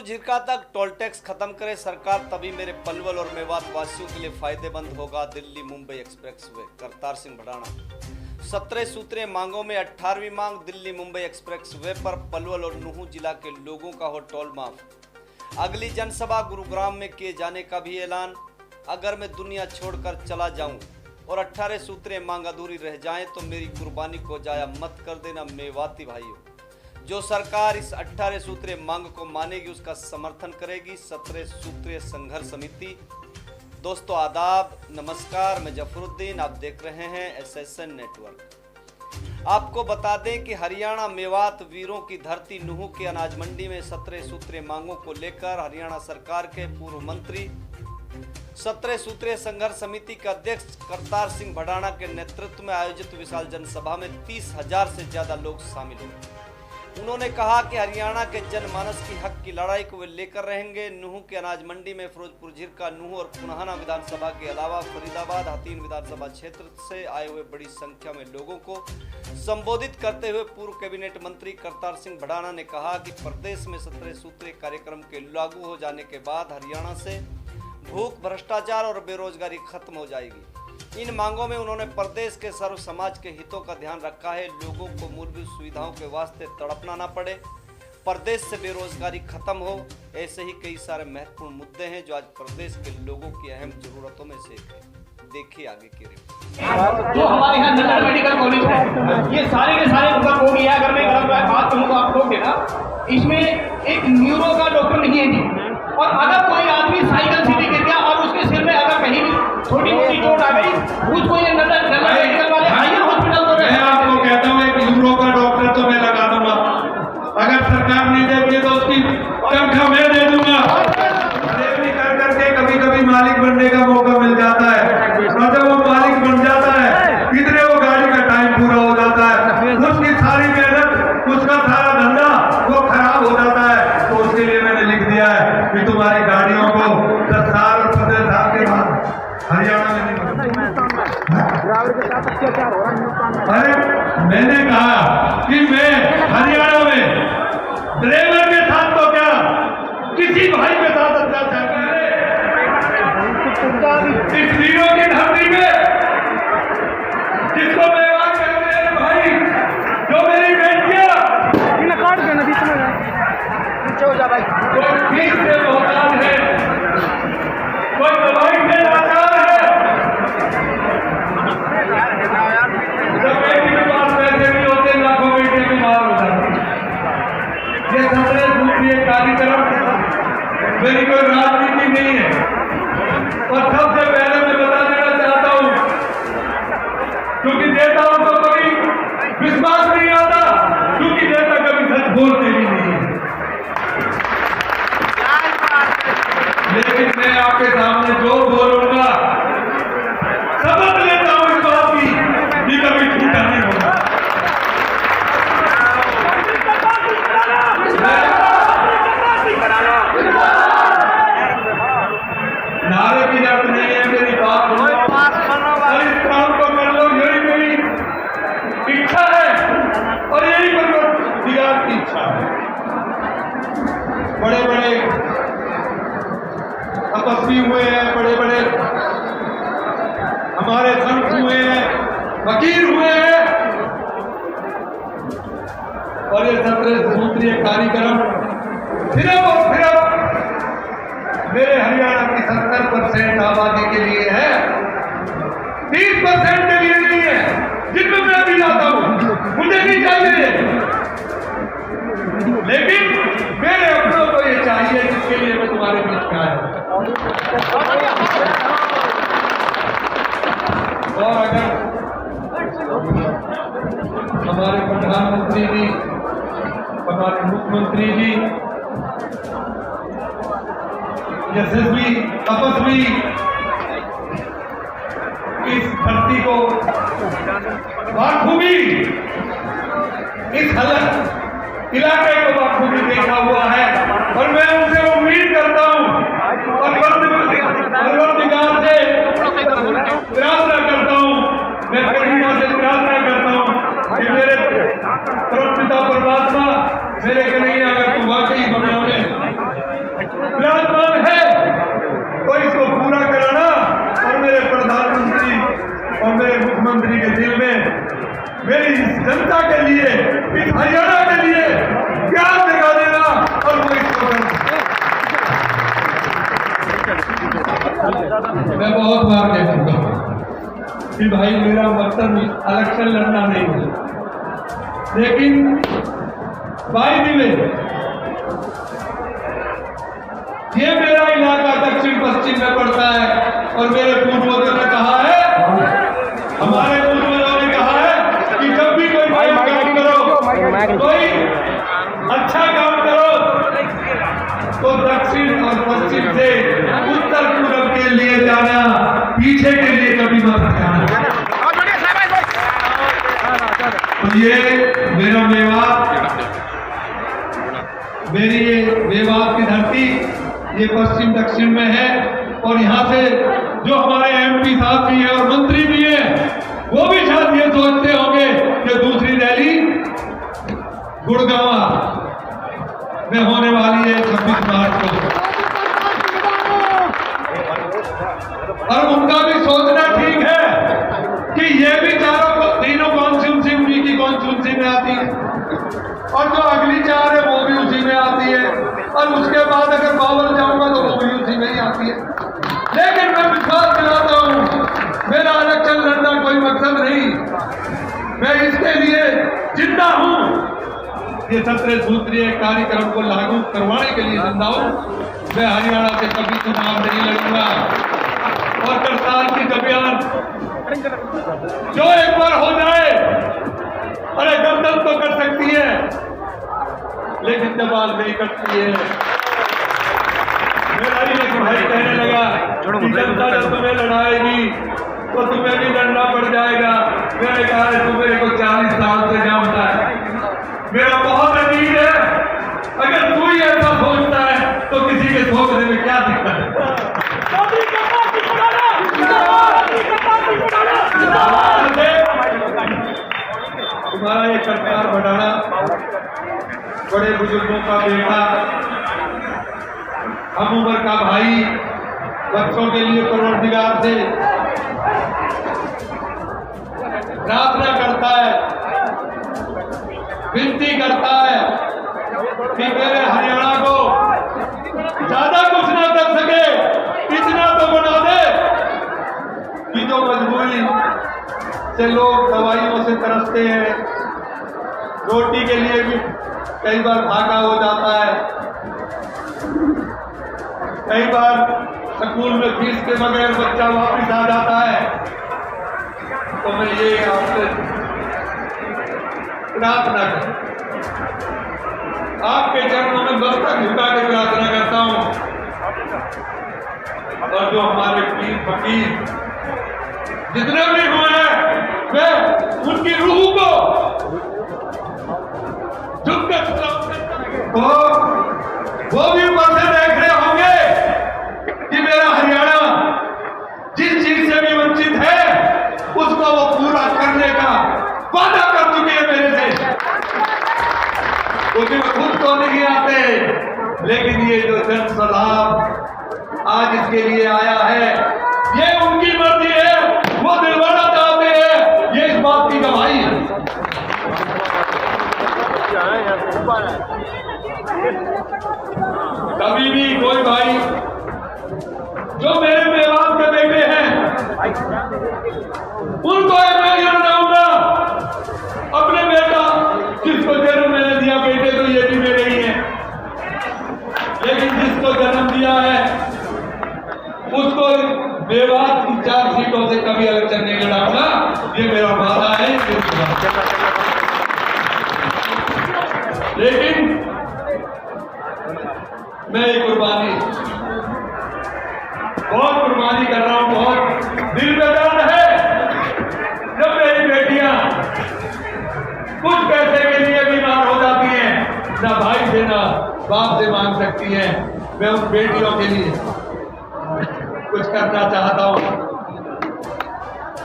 झिरका तक toll tax खत्म करे सरकार, तभी मेरे पलवल और मेवात वासियों के लिए फायदेमंद होगा दिल्ली मुंबई एक्सप्रेसवे। करतार सिंह भड़ाना। 17 सूत्रीय मांगों में 18वीं मांग दिल्ली मुंबई एक्सप्रेसवे पर पलवल और नूंह जिला के लोगों का हो टोल माफ। अगली जनसभा गुरुग्राम में किए जाने का भी ऐलान। अगर मैं दुनिया छोड़कर चला जाऊं और 18 सूत्रीय मांग अधूरी रह जाएं तो मेरी कुर्बानी को जाया मत कर देना मेवाती भाइयों। जो सरकार इस 18 सूत्रीय मांग को मानेगी उसका समर्थन करेगी 17 सूत्रीय संघर्ष समिति। दोस्तों आदाब, नमस्कार, मैं जफरुद्दीन, आप देख रहे हैं एसएसएन नेटवर्क। आपको बता दें कि हरियाणा मेवात वीरों की धरती नूंह के अनाज मंडी में 17 सूत्रीय मांगों को लेकर हरियाणा सरकार के पूर्व मंत्री 17 सूत्रीय संघर्ष समिति के अध्यक्ष करतार सिंह भड़ाना के नेतृत्व में आयोजित विशाल जनसभा में 30,000 से ज्यादा लोग शामिल हुए। उन्होंने कहा कि हरियाणा के जनमानस की हक की लड़ाई को वे लेकर रहेंगे। नूंह के अनाज मंडी में फिरोजपुर झिरका, नूंह और पुनाहना विधानसभा के अलावा फरीदाबाद, हथीन विधानसभा क्षेत्र से आए हुए बड़ी संख्या में लोगों को संबोधित करते हुए पूर्व कैबिनेट मंत्री करतार सिंह भड़ाना ने कहा कि प्रदेश में 17 सूत्रीय कार्यक्रम के लागू हो जाने के बाद हरियाणा से भूख, भ्रष्टाचार और बेरोजगारी खत्म हो जाएगी। इन मांगों में उन्होंने प्रदेश के सर्व समाज के हितों का ध्यान रखा है। लोगों को मूलभूत सुविधाओं के वास्ते तड़पना न पड़े, प्रदेश से बेरोजगारी खत्म हो, ऐसे ही कई सारे महत्वपूर्ण मुद्दे हैं जो आज प्रदेश के लोगों की अहम जरूरतों में से एक है। देखिए आगे की रिपोर्ट। जो हमारे यहाँ जनरल मेडिकल कॉलेज है, ये सारे के सारे खत्म हो गया। अगर मैं बात कहूँ तो आप लोग ना, इसमें एक न्यूरो का डॉक्टर नहीं है जी। और अगर कोई आदमी साइकिल से गिर गया और उसके सिर में अगर कहीं भी छोटी मोटी चोट आ गई, उसको ये जनरल मेडिकल वाले हायर हॉस्पिटल को मैं आपको कहता हूँ एक न्यूरो का डॉक्टर तो मैं लगा दूंगा। अगर सरकार नहीं देती तो उसकी तनख्वाह मैं दे दूंगा। सेवनी कर करके कभी कभी मालिक बनने का मौका मिल जाता है, और जब वो मालिक बन जाता है कितने वो गाड़ी का टाइम पूरा हो जाता है, उसकी सारी मेहनत, उसका सारा धंधा वो खराब हो जाता है। तो उसके लिए मैंने लिख दिया है कि तुम्हारी गाड़ियों को 10 साल और 15 साल के बाद हरियाणा में नहीं। अरे मैंने कहा कि मैं हरियाणा में ड्राइवर के साथ तो क्या किसी भाई के साथ अत्याचार करे, इस वीरों की धरती में जिसको मैं भाई, जो मेरी बेटियां कोई फीस से मोहताज है, कोई दवाई से लाचार है, जब बेटी के पास पैसे नहीं होते लाखों बेटे बीमार हो जाते। ये 17 सूत्रीय कार्यक्रम मेरी कोई राजनीति नहीं है। और सबसे पहले मैं बता देना चाहता हूं, क्योंकि देता हूं तो कभी विश्वास नहीं आता, क्योंकि देता कभी सच बोलते भी नहीं है। लेकिन मैं आपके सामने जो बोलूंगा समझ लेता हूं इस बात की कि कभी झूठा नहीं होगा। नारे की जरूरत नहीं है, मेरी बात सुनो और इस काम को कर लो। यही मेरी इच्छा है और यही परवरदिगार की इच्छा है। बड़े बड़े तपस्वी हुए हैं, बड़े बड़े हमारे संत हुए हैं, फकीर हुए हैं, और ये 17 सूत्रीय कार्यक्रम सिर्फ और सिर्फ मेरे हरियाणा की 70% आबादी के लिए है, 30% के लिए नहीं है, जिसमें मैं भी जाता हूं, मुझे नहीं चाहिए। लेकिन मेरे अपनों को ये चाहिए, जिसके लिए मैं तुम्हारे बीच में आया। और अगर हमारे प्रधानमंत्री जी, हमारे मुख्यमंत्री जी यशस्वी तपस्वी इस धरती को बाखूबी, इस हालत इलाके को बाखूबी देखा हुआ है, और मैं उनसे उम्मीद करता हूं और परवरदिगार से प्रार्थना करता हूं, मैं करीमा से प्रार्थना करता हूं कि मेरे परमपिता परमात्मा, मेरे कन्हैया, अगर तू वाकई बनौले मुख्यमंत्री के दिल में मेरी इस जनता के लिए, इस हरियाणा के लिए प्यार दिखा देना और वो इसको मैं बहुत बार कह चुका हूं कि भाई मेरा मकसद इलेक्शन लड़ना नहीं है, लेकिन भाई दिले ये मेरा इलाका दक्षिण पश्चिम में पड़ता है और मेरे पूर्वजों ने कहा है, हमारे पूर्वजों ने कहा है कि जब भी कोई काम करो, कोई अच्छा काम करो तो दक्षिण और पश्चिम से उत्तर पूर्व के लिए जाना, पीछे के लिए कभी मत जाना। तो ये मेरा मेवात, मेरी ये मेवात की धरती ये पश्चिम दक्षिण में है और यहाँ से जो हमारे एमपी साहब भी हैं और मंत्री भी हैं वो भी शायद ये सोचते होंगे कि दूसरी रैली गुड़गांव में होने वाली है 26 मार्च को, और उनका भी सोचना ठीक है कि ये भी तीनों कॉन्स्टिट्यूंसी उन्हीं की कॉन्स्टिट्यूंसी में आती है और जो अगली 4 है वो भी उसी में आती है और उसके बाद अगर बाबर जाऊंगा तो वो भी उसी में ही आती है। लेकिन मैं विश्वास दिलाता हूं, मेरा इलेक्शन लड़ना कोई मकसद नहीं, मैं इसके लिए जिंदा हूं, ये 17 सूत्रीय कार्यक्रम को लागू करवाने के लिए जिंदा हूं। मैं हरियाणा से कभी चुनाव नहीं लड़ूंगा और करतार की अभियान जो एक बार हो जाए, अरे गर्दन तो कर सकती है लेकिन जवाब नहीं करती है। मेरा एक भाई कहने लगा कि जनता जब तुम्हें लड़ाएगी तो तुम्हें भी लड़ना पड़ जाएगा। मैंने कहा है तुम्हें को 40 साल से जानता है, मेरा बहुत अजीज है, अगर तू ही ऐसा सोचता है तो किसी के सोचने में क्या दिक्कत है। तुम्हारा ये सरकार बढ़ाना, बड़े बुजुर्गों का बेटा, हम उम्र का भाई, बच्चों के लिए परवरदिगार से प्रार्थना करता है, विनती करता है कि मेरे हरियाणा को ज्यादा कुछ ना कर सके, इतना तो बना दे कि जो मजबूरी से लोग दवाइयों से तरसते हैं, रोटी के लिए भी कई बार भागा हो जाता है, कई बार स्कूल में फीस के बगैर बच्चा वापस आ जाता है। तो मैं ये आपसे प्रार्थना कर, आपके चरणों में मस्तक झुका के प्रार्थना करता हूं और जो हमारे पीर फकीर जितने भी हुए हैं, मैं उनकी रूह को झुक के तो वो भी ऊपर से देख रहे होंगे कि मेरा हरियाणा जिस चीज से भी वंचित है उसको वो पूरा करने का वादा कर चुके हैं मेरे से, क्योंकि वो खुद तो नहीं आते, लेकिन ये जो जन सलाह आज इसके लिए आया है ये उनकी मर्जी है, वो दिलवाना चाहते हैं, ये इस बात की गवाही है। कभी भी कोई भाई जो मेरे मेवात के बेटे हैं उनको मैं ये बताऊंगा, अपने बेटा जिसको जन्म मैंने दिया, बेटे तो ये भी मेरे ही हैं, लेकिन जिसको जन्म दिया है उसको मेवात की 4 सीटों से कभी इलेक्शन नहीं लड़ाऊंगा, ये मेरा वादा है। लेकिन मैं ये बहुत कुर्बानी कर रहा हूं, बहुत दिल में दर्द है जब मेरी बेटियां कुछ पैसे के लिए बीमार हो जाती हैं, ना भाई से ना बाप से मांग सकती हैं। मैं उन बेटियों के लिए कुछ करना चाहता हूं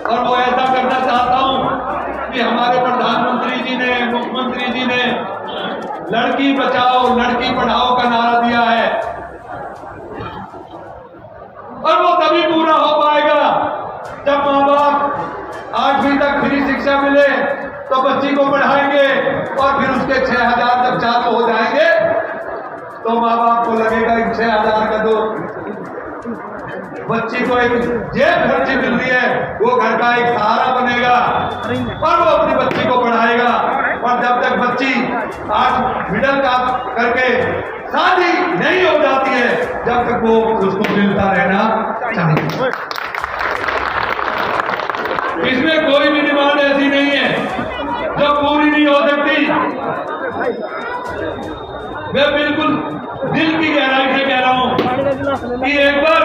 और वो ऐसा करना चाहता हूं कि हमारे प्रधानमंत्री जी ने, मुख्यमंत्री जी ने लड़की बचाओ लड़की पढ़ाओ का नारा दिया है और वो तभी पूरा हो पाएगा जब माँ बाप 8वीं तक मिले तो बच्ची को बढ़ाएंगे और फिर उसके 6,000 जब चालू हो जाएंगे तो माँ बाप को लगेगा इन 6,000 का दो बच्ची को एक जेब खर्ची मिल रही है, वो घर का एक सहारा बनेगा और वो अपनी बच्ची को पढ़ाएगा। और जब तक बच्ची 8 मिडिल क्लास करके शादी नहीं हो जाती है, जब तक वो उसको मिलता रहना चाहिए। इसमें कोई भी डिमांड ऐसी नहीं है जो पूरी नहीं हो सकती। मैं बिल्कुल दिल की गहराई से कह रहा हूं कि एक बार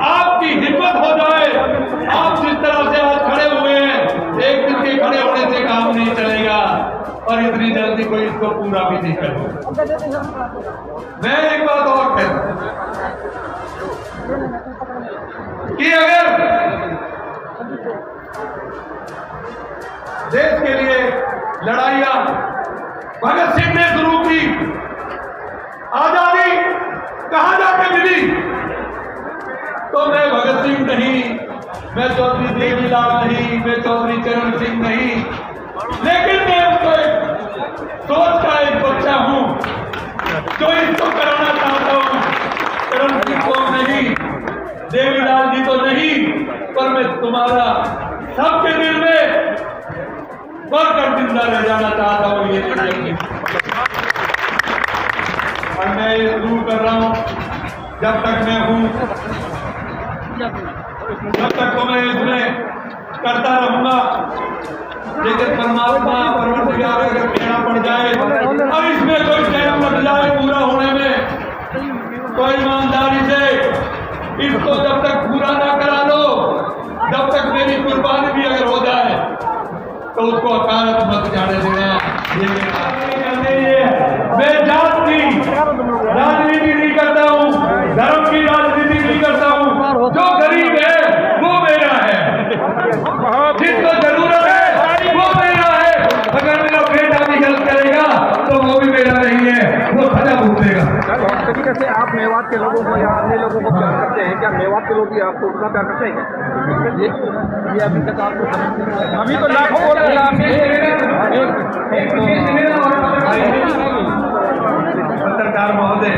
आपकी हिम्मत हो जाए, आप जिस तरह से आज खड़े हुए हैं, एक दिन के खड़े होने से काम नहीं चलेगा और इतनी जल्दी कोई इसको पूरा भी नहीं करेगा। मैं एक बात और कहता कि अगर देश के लिए लड़ाइयां भगत सिंह ने शुरू की, आजादी कहां जाके मिली, तो मैं भगत सिंह नहीं, मैं चौधरी देवीलाल नहीं, मैं चौधरी चरण सिंह नहीं, लेकिन मैं उसको सोच का एक बच्चा हूं जो इसको कराना चाहता हूं। चरण सिंह को नहीं, देवीलाल जी को नहीं, पर मैं तुम्हारा सबके दिल में बढ़कर जिंदा रह जाना चाहता हूं। ये और मैं ये शुरू कर रहा हूं, जब तक मैं हूं जब तक तो मैं इसमें करता रहूंगा, लेकिन परमात्मा परवरदिगार अगर कहना पड़ जाए और इसमें कोई टाइम लग जाए पूरा होने में, तो ईमानदारी से इसको जब तक पूरा ना करा लो, जब तक मेरी कुर्बानी भी अगर हो जाए तो उसको अकालत मत जाने देना। मैं जात की राजनीति नहीं करता हूँ, धर्म की राजनीति नहीं करता हूँ। जो गरीब है वो मेरा है, जिसको जरूरत है वो मेरा है। अगर मेरा बेटा भी हेल्प करेगा तो वो भी मेरा नहीं है, वो सजा भुगतेगा। तरीके से आप मेवात के लोगों को या अन्य लोगों को प्यार करते हैं क्या? मेवात के लोग भी आपको उतना प्यार करते हैं क्या? ये अभी तक आपको अभी तो लाखों बोल रहे पत्रकार महोदय,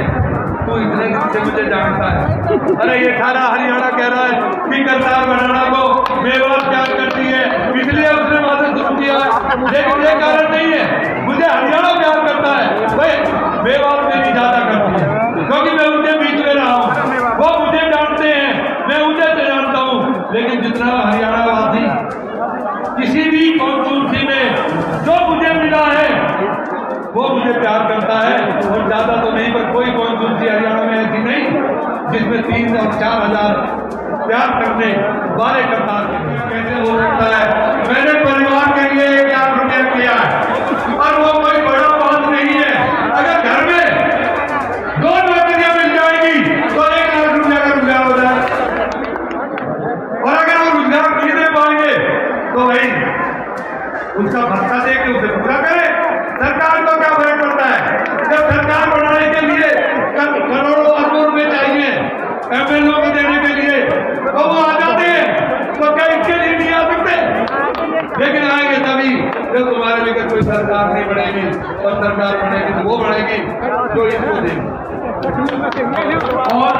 तू इतने दिन से मुझे जानता है। अरे ये सारा हरियाणा कह रहा है कि करतार बनाना को मेवात प्यार करती है, इसलिए उसने वहां से शुरू किया, लेकिन ये कारण नहीं है। मुझे हरियाणा प्यार करता है भाई, मेवात मेरी ज्यादा करती है, क्योंकि मैं उनके बीच में रहा हूँ, वो मुझे जानते हैं, मैं उन्हें से जानता हूँ। लेकिन जितना हरियाणा वासी किसी भी कॉन्स्टिट्यूंसी में जो मुझे मिला है वो मुझे प्यार करता है, और ज्यादा तो नहीं, पर कोई कॉन्स्टिट्यूंसी हरियाणा में ऐसी नहीं जिसमें 3 और 4 हजार प्यार करने वाले करतार कैसे हो सकता है। मैंने परिवार के लिए 1 लाख रुपया किया है और वो कोई बड़ा बात नहीं है। अगर घर में 2 नौकरियां मिल जाएगी तो 1 लाख रुपया का रोजगार हो जाए, और अगर वो रोजगार नहीं दे पाएंगे तो भाई उसका भत्ता दे के उसे पूरा करे। सरकार को क्या फर्क पड़ता है? जब सरकार बनाने के लिए करोड़ों अरबों रुपए चाहिए एमएलओ को देने के लिए, तो वो आ जाते हैं, तो क्या इसके लिए नहीं आ सकते? लेकिन आएंगे तभी जब तुम्हारे लेकर कोई सरकार नहीं बनेगी, और सरकार बनेगी तो वो बनेगी जो इसको देगी। और